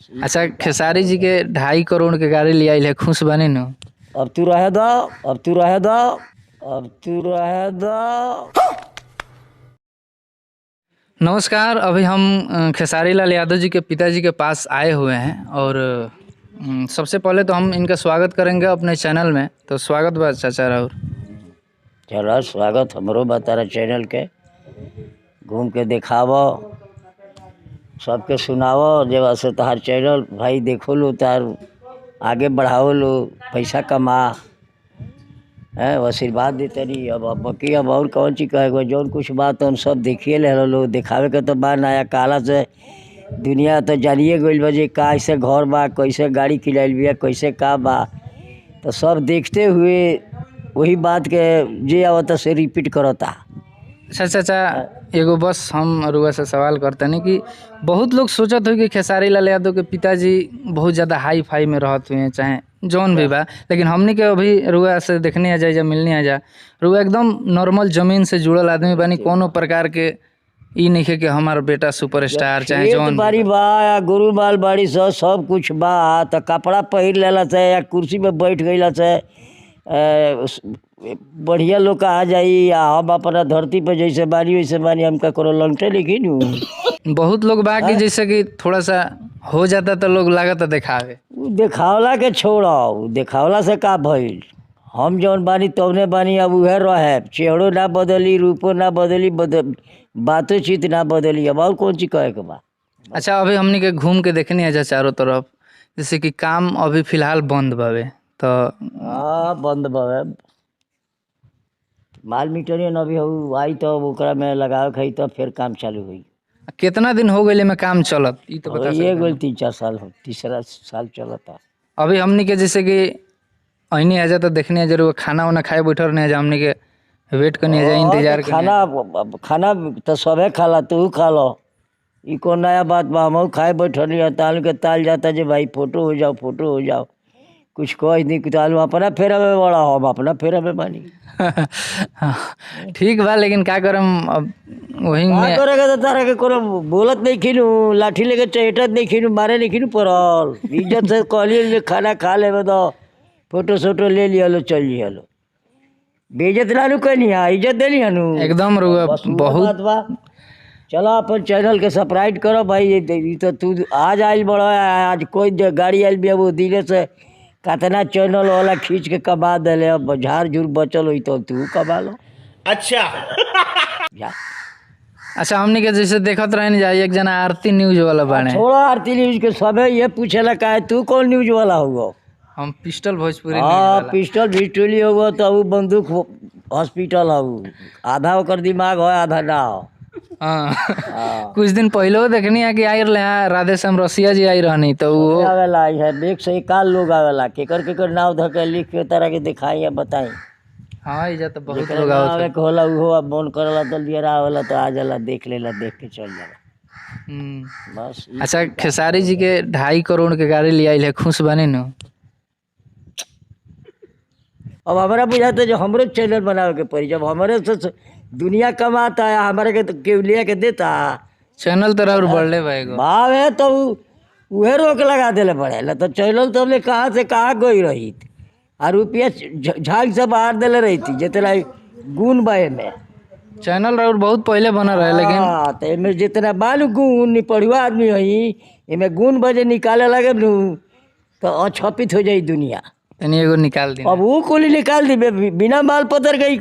अच्छा, खेसारी जी के 2.5 करोड़ के गाड़ी ले आइल है, खुश बनी नु? अब तू रहे दो, अब तू रहे दो, अब तू रहे दो। नमस्कार। अभी हम खेसारी लाल यादव जी के पिताजी के पास आए हुए हैं और सबसे पहले तो हम इनका स्वागत करेंगे अपने चैनल में। तो स्वागत बा चाचा राउर। चलो स्वागत हमरो बा तारा चैनल के। घूम के दिखावो, सबके सुनावो जेवा से तहार चैनल भाई देखो लो, तार आगे बढ़ाओ लो, पैसा कमा है, आशीर्वाद देते रही। अब बाकी अब और कौन चीज कहेगा, जौन कुछ बात हम सब देखिए ले लो, दिखावे के तो बा नया काला से दुनिया तो जानिए गई बा जे कैसे घर बा, कैसे गाड़ी किलाइल बिया, कैसे का बा, तो सब देखते हुए वही बात के जे आवता से रिपीट करता। अच्छा चाचा, एगो बस हम रुआ से सवाल करते नहीं कि बहुत लोग सोचत हो कि खेसारी लाल यादव के पिताजी बहुत ज़्यादा हाई फाई में रहते हुए हैं, चाहे जौन भी बा, लेकिन हमने के अभी रुआ से देखने आ जाए या मिलने आ जा, रुआ एकदम नॉर्मल जमीन से जुड़ल आदमी बानी। कोनो प्रकार के ई नहीं है कि हमारा बेटा सुपरस्टार चाहे खेत जौन बाड़ी बा या गुरु बाल बाड़ी सब कुछ बा, तो कपड़ा पहिर लेला से या कुर्सी पे बैठ गईला से बढ़िया लोग आ जाई, या हम अपना धरती पे जैसे बानी वैसे बानी, हमका करो लंगटे लिखी नू। बहुत लोग बा कि जैसे कि थोड़ा सा हो जाता तो लोग लागत दिखावे। उ देखावला के छोड़ो, उ देखावला से का भइल। हम जौन बानी तौने बानी, अब उहे रहे, चेहरो ना बदली, रूपो ना बदली, बातो चीत ना बदली, अब और कौन चीज कहे के बा। अच्छा, अभी हमने के घूम के देखने आ जा चारों तरफ, जैसे कि काम अभी फिलहाल बंद बावे तो हाँ बंद बावे, माल मीटरियन अभी हो आई तो ओकरा में लगावे खई तो फिर काम चालू हुई। कितना दिन हो गए में काम चलत ई तो बता ये सकते गोल 3-4 साल हो, तीसरा साल चलता। अभी हमने के जैसे कि अहिनी आ जा तो देखने आ जरूर खाना वाना खाए बैठल नहीं आ जा, हमने के वेट करने आ जा, इंतजार करने आ जा। खाना तो सबे खाला, तू खा लो, ई कौन नया बात बा। हम खाए बैठल ताल के ताल जाता जे भाई फोटो हो जाओ, फोटो हो जाओ, कुछ कह नहीं ताल अपना फेरा में बड़ा हो, हम अपना फेरा में बानी। ठीक बा, लेकिन का करम अब वही का में करेगा तो तारा के कोनो बोलत नहीं खीनू, लाठी लेके चहेटत नहीं खीनू, मारे नहीं खीनू पड़ल। इज्जत से कहलिए खाना खा लेबे तो फोटो सोटो ले लिया लो, चल लिया लो, बेइज्जत ना नु कहनी है, इज्जत देनी है नु एकदम रुआ बस वो बहुत। बात बा। चलो अपन चैनल के सब्सक्राइब करो भाई। ये तो तू आज आइल बड़ा, आज कोई गाड़ी आइल भी वो दिले से कितना चैनल वाला खींच के कमा दिले, अब झाड़ झूर बचल हुई तो तू कमा लो। अच्छा जा अच्छा, हमने के जैसे देखत रहे जा, एक जना आरती न्यूज वाला बाने। थोड़ा आरती न्यूज के सबे ये पूछेला का है तू कौन न्यूज वाला हुआ। हम पिस्टल भोजपुरी न्यूज हाँ वाला। पिस्टल भिस्टली हुआ तो वो बंदूक हॉस्पिटल हो, आधा ओकर दिमाग हो आधा ना हो। हाँ कुछ दिन पहले देखनी है कि आई रहे राधे श्याम रसिया जी आई रहनी, तो वो आवेला है देख से काल लोग आवेला, केकर केकर नाव धके लिख के तरह के दिखाई या बताई। हाँ इजा तो बहुत जेकरा लोग नाव आवत आवे है। के होला उहो अब फोन करला तो लियरा आवेला तो आ जाला, देख लेला, देख के चल जाला बस। अच्छा, खेसारी जी के 2.5 करोड़ के गाड़ी ले आइल है, खुश बनी नु? अब हमारा बुझाता जो हमरो चैनल बनावे के पड़ी, जब हमारे से दुनिया कमाता है हमारे के तो केहू लिया के देता चैनल तो और बढ़ले भाई भाव है, तो उहे रोक लगा देले पड़ेला, तो चैनल तो हमने कहाँ से कहाँ गई रही और रुपया झाग से बाहर देले रही थी, जितना गुण बा में चैनल और बहुत पहले बना रहे, लेकिन हाँ तो एमे जितना बालू गुण निपढ़ुआ आदमी हई, एमे गुण बजे निकाले लगे नू तो अछपित हो जाई दुनिया। तनी एगो निकाल दी। अब वो कुली निकाल दी बिना माल पतर गई।